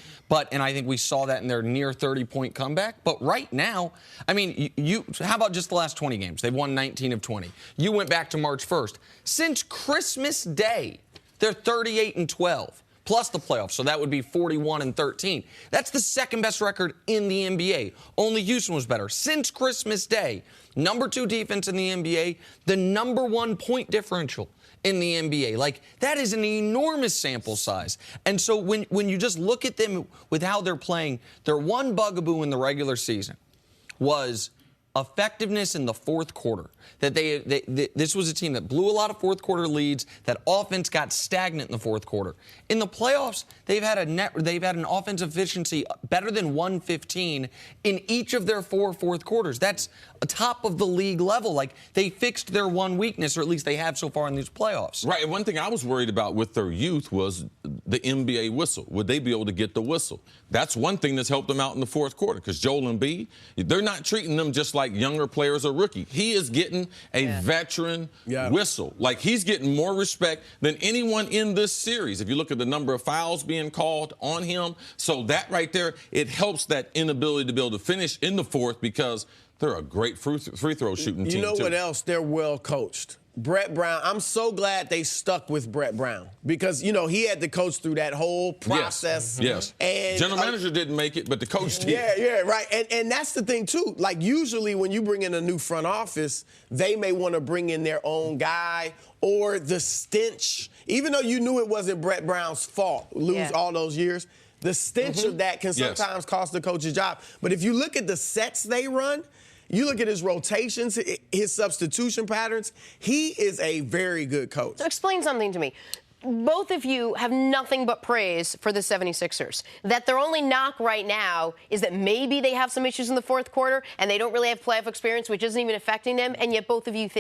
and I think we saw that in their near 30-point comeback. But right now, I mean, how about just the last 20 games? They've won 19 of 20. You went back to March 1st. Since Christmas Day, they're 38-12. Plus the playoffs, so that would be 41-13. That's the 2nd best record in the NBA. Only Houston was better. Since Christmas Day, number 2 defense in the NBA, the number 1 point differential in the NBA. Like, that is an enormous sample size. And so when you just look at them with how they're playing, their one bugaboo in the regular season was effectiveness in the 4th quarter. That this was a team that blew a lot of 4th quarter leads. That offense got stagnant in the 4th quarter. In the playoffs, they've had an offensive efficiency better than 115 in each of their 4 fourth quarters. That's a top of the league level. Like, they fixed their one weakness, or at least they have so far in these playoffs. Right. And one thing I was worried about with their youth was the NBA whistle. Would they be able to get the whistle? That's one thing that's helped them out in the 4th quarter, because Joel Embiid, they're not treating them just like younger players or rookie. He is getting a veteran whistle. Like, he's getting more respect than anyone in this series. If you look at the number of fouls being called on him, so that right there, it helps that inability to be able to finish in the 4th, because they're a great free throw shooting team. You know too. what else? They're well coached. Brett Brown, I'm so glad they stuck with Brett Brown, because, he had to coach through that whole process. Yes. And general manager didn't make it, but the coach did. Yeah, right. And that's the thing, too. Like, usually when you bring in a new front office, they may want to bring in their own guy, or the stench. Even though you knew it wasn't Brett Brown's fault, all those years, The stench of that can sometimes cost the coach's job. But if you look at the sets they run, you look at his rotations, his substitution patterns, he is a very good coach. So explain something to me. Both of you have nothing but praise for the 76ers. That their only knock right now is that maybe they have some issues in the fourth quarter and they don't really have playoff experience, which isn't even affecting them, and yet both of you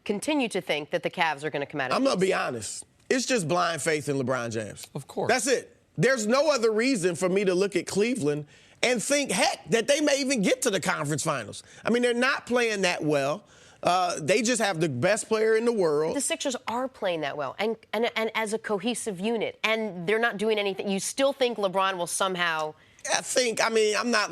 continue to think that the Cavs are going to come out of it. I'm going to be honest. It's just blind faith in LeBron James. Of course. That's it. There's no other reason for me to look at Cleveland and think, heck, that they may even get to the conference finals. I mean, they're not playing that well. They just have the best player in the world. The Sixers are playing that well and as a cohesive unit, and they're not doing anything. You still think LeBron will somehow... I'm not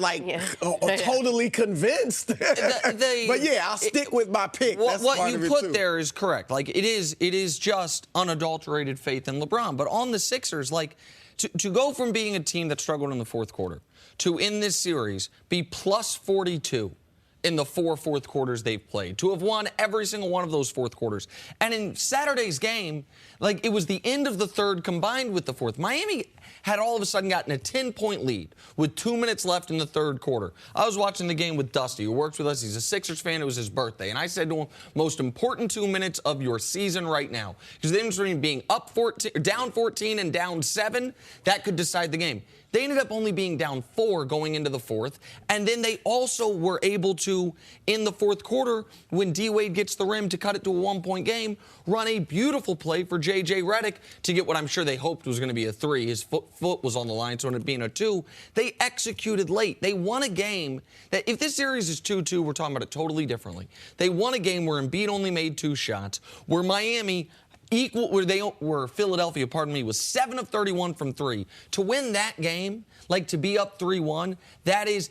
totally convinced. But yeah, I'll stick with my pick. What you put there is correct. Like, it is just unadulterated faith in LeBron. But on the Sixers, like, to go from being a team that struggled in the fourth quarter to, in this series, be plus 42 in the 4 fourth quarters they've played, to have won every single one of those fourth quarters. And in Saturday's game, like, it was the end of the third combined with the fourth. Miami had all of a sudden gotten a 10-point lead with 2 minutes left in the third quarter. I was watching the game with Dusty, who works with us. He's a Sixers fan. It was his birthday. And I said to him, most important 2 minutes of your season right now. Because the difference between being up 14, down 14 and down 7, that could decide the game. They ended up only being down 4 going into the fourth. And then they also were able to, in the fourth quarter, when D-Wade gets the rim to cut it to a 1-point game, run a beautiful play for J.J. Redick to get what I'm sure they hoped was going to be a 3. His foot was on the line, so it ended up being a 2. They executed late. They won a game that, if this series is 2-2, we're talking about it totally differently. They won a game where Embiid only made 2 shots, where Miami... where Philadelphia, was 7 of 31 from 3. To win that game, like to be up 3-1, that is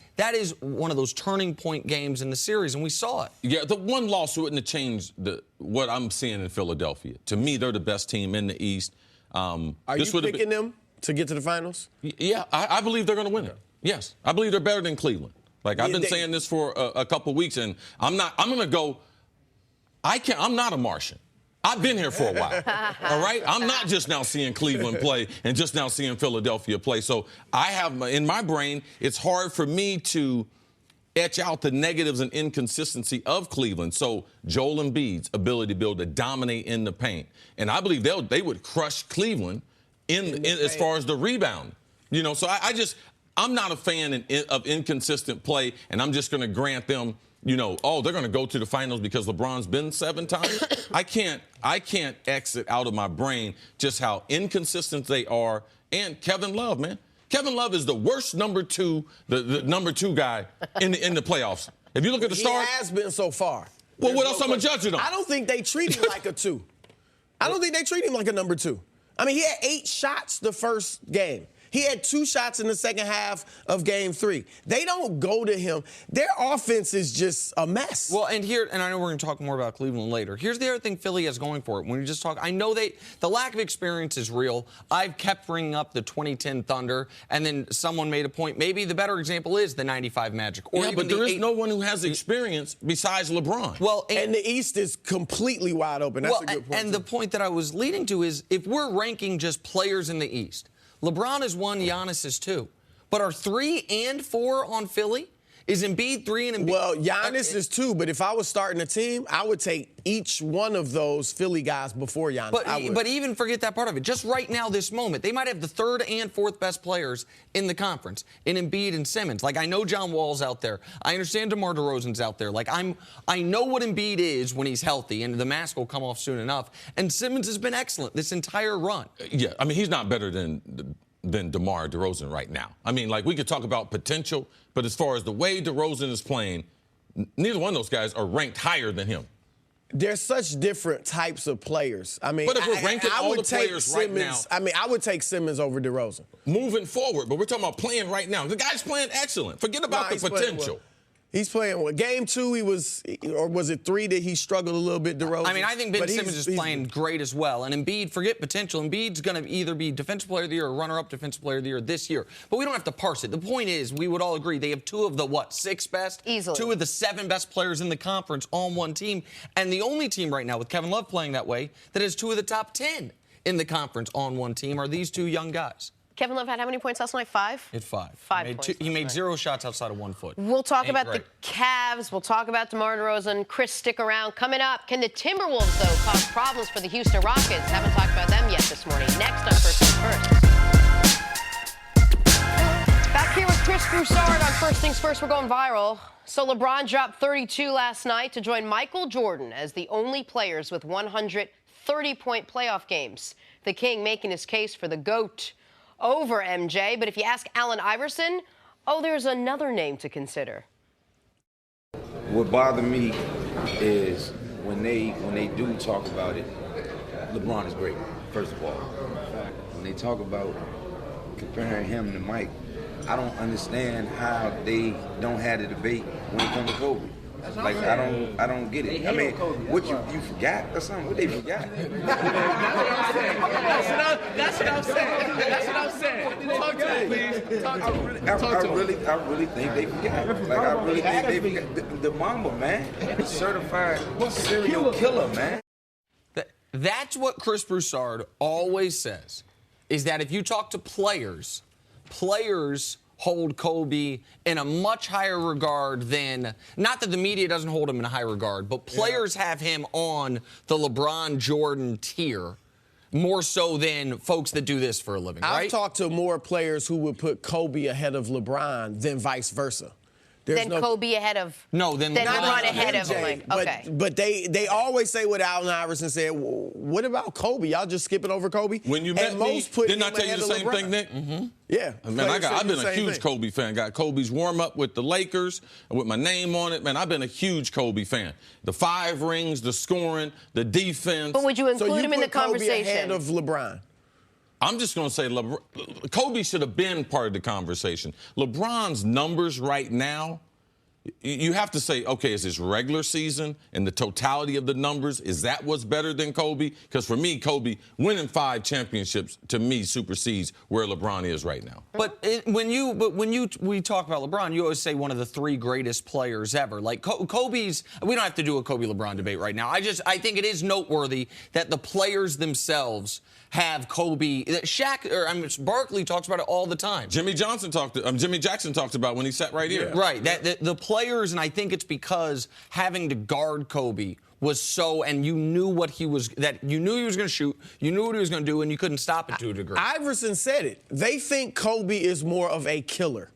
one of those turning point games in the series, and we saw it. Yeah, the one loss wouldn't have changed what I'm seeing in Philadelphia. To me, they're the best team in the East. Are you picking them to get to the finals? Yeah, I believe they're going to win it. Yes, I believe they're better than Cleveland. Like, I've been saying this for a couple weeks, and I'm going to go. I'm not a Martian. I've been here for a while, all right? I'm not just now seeing Cleveland play and just now seeing Philadelphia play. So I have, in my brain, it's hard for me to etch out the negatives and inconsistency of Cleveland. So Joel Embiid's ability to be able to dominate in the paint. And I believe they would crush Cleveland in as far as the rebound. You know, so I'm not a fan of inconsistent play, and I'm just going to grant them, they're going to go to the finals because LeBron's been 7 times. I can't exit out of my brain just how inconsistent they are. And Kevin Love, man. Kevin Love is the worst number 2, the number 2 guy in the playoffs. If you look at the start. He has been so far. Well, what else I'm going to judge it on? I don't think they treat him like a 2. I don't think they treat him like a number 2. I mean, he had 8 shots the first game. He had 2 shots in the second half of Game 3. They don't go to him. Their offense is just a mess. Well, and I know we're going to talk more about Cleveland later. Here's the other thing Philly has going for it. When we just talk, I know the lack of experience is real. I've kept bringing up the 2010 Thunder, and then someone made a point. Maybe the better example is the 95 Magic. Or yeah, but there is no one who has experience besides LeBron. Well, and the East is completely wide open. That's a good point. And the point that I was leading to is, if we're ranking just players in the East, LeBron is 1, Giannis is 2. But are 3 and 4 on Philly? Is Embiid 3 and Embiid? Well, Giannis is 2, but if I was starting a team, I would take each one of those Philly guys before Giannis. But even forget that part of it. Just right now, this moment, they might have the 3rd and 4th best players in the conference in Embiid and Simmons. Like, I know John Wall's out there. I understand DeMar DeRozan's out there. Like, I know what Embiid is when he's healthy, and the mask will come off soon enough. And Simmons has been excellent this entire run. Yeah, I mean, he's not better than DeMar DeRozan right now. I mean, like, we could talk about potential, but as far as the way DeRozan is playing, neither one of those guys are ranked higher than him. They're such different types of players. I mean, but if we're ranking all the players Simmons, right now, I mean, I would take Simmons over DeRozan. Moving forward, but we're talking about playing right now. The guy's playing excellent. Forget about the potential. He's playing well. Game 2, he was, or was it 3 that he struggled a little bit, DeRozan? I mean, I think Ben Simmons is playing great as well. And Embiid, forget potential. Embiid's going to either be Defensive Player of the Year or runner-up Defensive Player of the Year this year. But we don't have to parse it. The point is, we would all agree they have 2 of the, 6 best? Easily. 2 of the 7 best players in the conference on one team. And the only team right now, with Kevin Love playing that way, that has 2 of the top 10 in the conference on one team are these 2 young guys. Kevin Love had how many points last night? 5? Hit 5. 5 He made, points he made last 0 shots outside of 1 foot. We'll talk about great. the Cavs. We'll talk about DeMar DeRozan. Chris, stick around. Coming up, can the Timberwolves, though, cause problems for the Houston Rockets? Haven't talked about them yet this morning. Next on First Things First. Back here with Chris Broussard on First Things First. We're going viral. So LeBron dropped 32 last night to join Michael Jordan as the only players with 130-point playoff games. The King making his case for the GOAT over MJ. But if you ask Allen Iverson, there's another name to consider. What bothered me is when they do talk about it, LeBron is great, first of all. When they talk about comparing him to Mike, I don't understand how they don't have the debate when it comes to Kobe. Like I don't get it. I mean, what you forgot or something? What they forgot? That's what I'm saying. Talk to me, please. I really think they forgot. Like I really think they forgot. The Mamba, man, the certified serial killer, man. That's what Chris Broussard always says, is that if you talk to players hold Kobe in a much higher regard than, not that the media doesn't hold him in a high regard, but players have him on the LeBron Jordan tier more so than folks that do this for a living, right? I've talked to more players who would put Kobe ahead of LeBron than vice versa. Kobe ahead of... No, then LeBron ahead of MJ, him. Okay. But they always say what Allen Iverson said, what about Kobe? Y'all just skipping over Kobe? When you met me, didn't I tell you the same thing, Nick? Mm-hmm. Yeah. Man, I've been a huge Kobe fan. Got Kobe's warm-up with the Lakers with my name on it. Man, I've been a huge Kobe fan. The 5 rings, the scoring, the defense. But would you include him in the Kobe conversation? ahead of LeBron? I'm just going to say Kobe should have been part of the conversation. LeBron's numbers right now, you have to say, okay, is this regular season and the totality of the numbers, is that what's better than Kobe? Because for me, Kobe winning 5 championships to me supersedes where LeBron is right now. But when we talk about LeBron, you always say one of the 3 greatest players ever. Like Kobe's, we don't have to do a Kobe-LeBron debate right now. I think it is noteworthy that the players themselves have Kobe. Barkley talks about it all the time. Jimmy Jackson talked about when he sat right here. Right. The players, and I think it's because having to guard Kobe was so, and you knew what he was, that you knew he was going to shoot, you knew what he was going to do, and you couldn't stop it to a degree. Iverson said it. They think Kobe is more of a killer.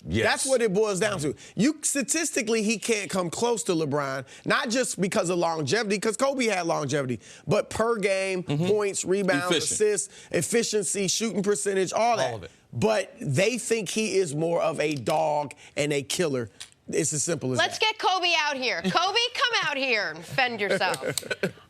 Yes. That's what it boils down to. Statistically, he can't come close to LeBron, not just because of longevity, because Kobe had longevity, but per game, points, rebounds, assists, efficiency, shooting percentage, all that. Of it. But they think he is more of a dog and a killer. It's as simple as Let's get Kobe out here. Kobe, come out here and fend yourself.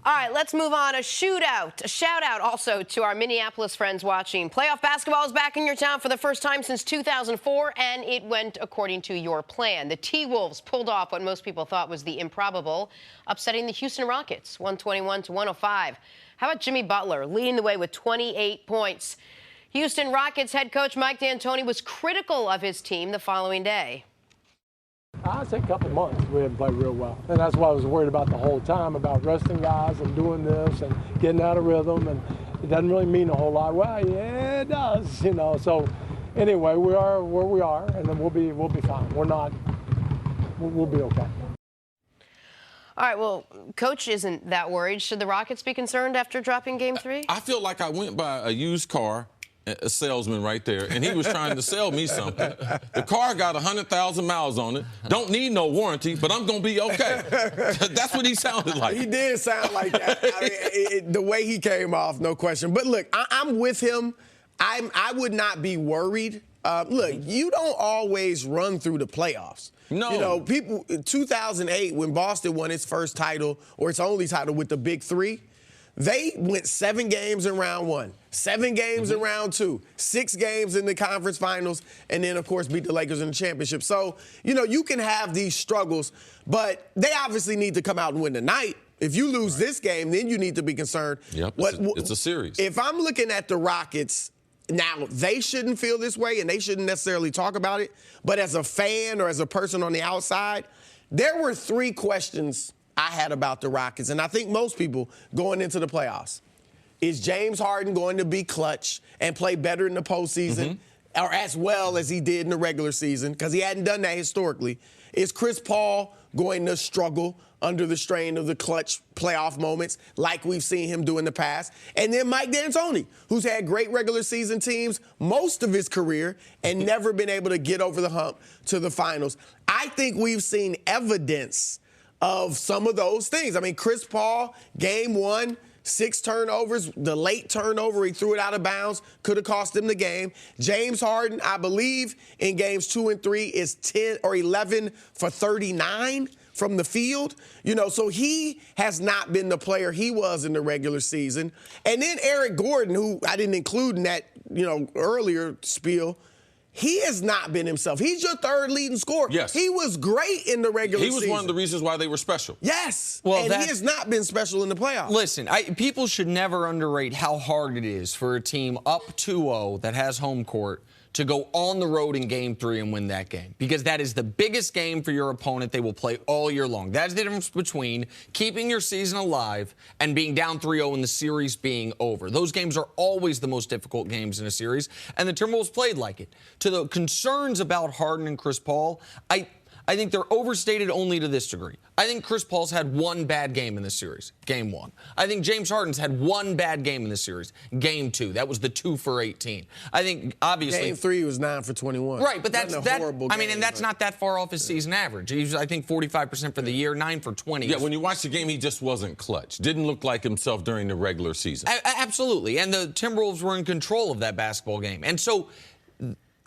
All right, let's move on. A shootout. A shout-out also to our Minneapolis friends watching. Playoff basketball is back in your town for the first time since 2004, and it went according to your plan. The T-Wolves pulled off what most people thought was the improbable, upsetting the Houston Rockets, 121-105. How about Jimmy Butler leading the way with 28 points? Houston Rockets head coach Mike D'Antoni was critical of his team the following day. I'd say a couple months we haven't played real well. And that's what I was worried about the whole time, about resting guys and doing this and getting out of rhythm. And it doesn't really mean a whole lot. Well, yeah, it does, So anyway, we are where we are, and then we'll be fine. We'll be okay. All right, well, Coach isn't that worried. Should the Rockets be concerned after dropping Game 3? I feel like I went by a used car, a salesman right there, and he was trying to sell me something. The car got 100,000 miles on it. Don't need no warranty, but I'm going to be okay. That's what he sounded like. He did sound like that. I mean, the way he came off, no question. But look, I'm with him. I would not be worried. Look, you don't always run through the playoffs. No. People, in 2008, when Boston won its first title, or its only title with the Big Three, they went 7 games in round 1, 7 games in round 2, 6 games in the conference finals, and then, of course, beat the Lakers in the championship. So, you can have these struggles, but they obviously need to come out and win tonight. If you lose this game, then you need to be concerned. Yep, it's a series. If I'm looking at the Rockets, now, they shouldn't feel this way, and they shouldn't necessarily talk about it, but as a fan or as a person on the outside, there were 3 questions I had about the Rockets, and I think most people going into the playoffs. is James Harden going to be clutch and play better in the postseason or as well as he did in the regular season, because he hadn't done that historically? Is Chris Paul going to struggle under the strain of the clutch playoff moments like we've seen him do in the past? And then Mike D'Antoni, who's had great regular season teams most of his career and never been able to get over the hump to the finals. I think we've seen evidence of some of those things. I mean, Chris Paul, game 1, 6 turnovers. The late turnover, he threw it out of bounds, could have cost him the game. James Harden, I believe, in games 2 and 3 is 10 or 11 for 39 from the field. So he has not been the player he was in the regular season. And then Eric Gordon, who I didn't include in that, earlier spiel, he has not been himself. He's your third leading scorer. Yes. He was great in the regular season. He was one of the reasons why they were special. Yes. Well, and he has not been special in the playoffs. Listen, people should never underrate how hard it is for a team up 2-0 that has home court to go on the road in Game 3 and win that game, because that is the biggest game for your opponent they will play all year long. That's the difference between keeping your season alive and being down 3-0 and the series being over. Those games are always the most difficult games in a series, and the Timberwolves played like it. To the concerns about Harden and Chris Paul, I think they're overstated only to this degree. I think Chris Paul's had one bad game in this series, Game 1. I think James Harden's had one bad game in this series, Game 2. That was the 2 for 18. I think, obviously... Game 3 was 9 for 21. Right, but that's horrible game, and that's not that far off his season average. He's, I think, 45% for the year, 9 for 20. Yeah, when you watch the game, he just wasn't clutch. Didn't look like himself during the regular season. Absolutely, and the Timberwolves were in control of that basketball game. And so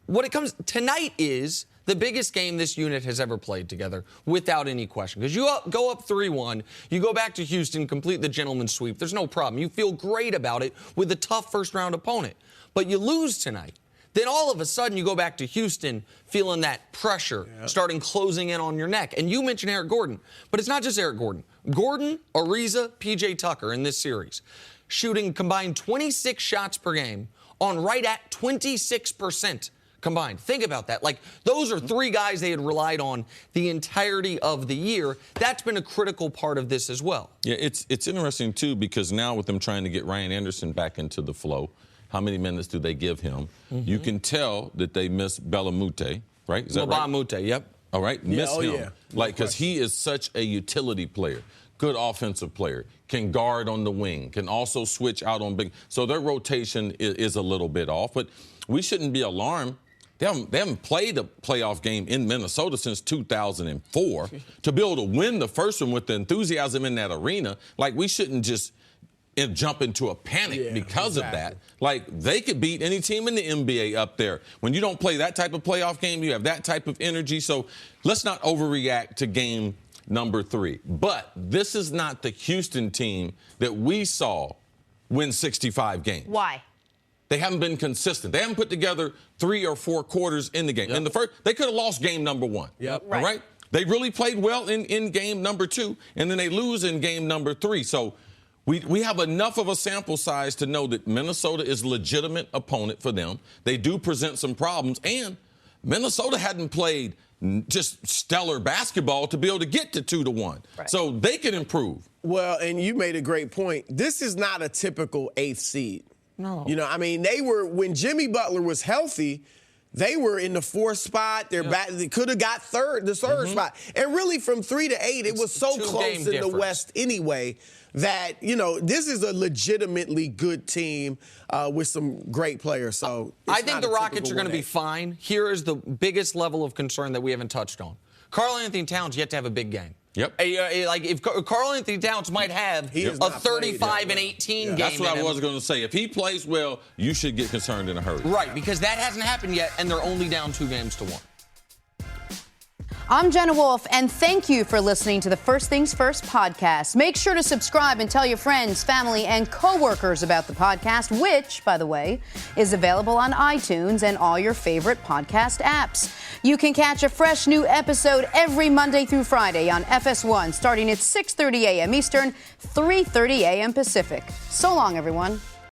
what it comes... Tonight is... the biggest game this unit has ever played together, without any question. Because you go up 3-1, you go back to Houston, complete the gentleman's sweep. There's no problem. You feel great about it with a tough first-round opponent. But you lose tonight. Then all of a sudden you go back to Houston feeling that pressure starting closing in on your neck. And you mentioned Eric Gordon. But it's not just Eric Gordon. Gordon, Ariza, P.J. Tucker in this series, shooting combined 26 shots per game on right at 26%. Combined. Think about that. Like, those are 3 guys they had relied on the entirety of the year. That's been a critical part of this as well. Yeah, it's interesting, too, because now with them trying to get Ryan Anderson back into the flow, how many minutes do they give him? You can tell that they miss Belamute, right? Is that right? Belamute, yep. All right, miss him. Yeah. Like, because he is such a utility player. Good offensive player, can guard on the wing, can also switch out on big. So their rotation is a little bit off, but we shouldn't be alarmed. They haven't played a playoff game in Minnesota since 2004. To be able to win the first one with the enthusiasm in that arena, like, we shouldn't just jump into a panic because of that. Like, they could beat any team in the NBA up there. When you don't play that type of playoff game, you have that type of energy. So let's not overreact to game number 3. But this is not the Houston team that we saw win 65 games. Why? They haven't been consistent. They haven't put together 3 or 4 quarters in the game. In the first, they could have lost game number 1. Yep. All right? They really played well in game number 2, and then they lose in game number 3. So we have enough of a sample size to know that Minnesota is a legitimate opponent for them. They do present some problems, and Minnesota hadn't played just stellar basketball to be able to get to 2-1. Right. So they can improve. Well, and you made a great point. This is not a typical 8th seed. No. I mean, they were, when Jimmy Butler was healthy, they were in the 4th spot. They could have got the third spot. And really, from 3 to 8, it was so close in the West anyway that, this is a legitimately good team with some great players. So I think the Rockets are going to be fine. Here is the biggest level of concern that we haven't touched on. Karl-Anthony Towns yet to have a big game. Yep. Like, if Karl-Anthony Towns might have a 35 and 18 game. That's what I was going to say. If he plays well, you should get concerned in a hurry. Right, because that hasn't happened yet, and they're only down 2 games to 1. I'm Jenna Wolfe, and thank you for listening to the First Things First podcast. Make sure to subscribe and tell your friends, family, and coworkers about the podcast, which, by the way, is available on iTunes and all your favorite podcast apps. You can catch a fresh new episode every Monday through Friday on FS1, starting at 6:30 a.m. Eastern, 3:30 a.m. Pacific. So long, everyone.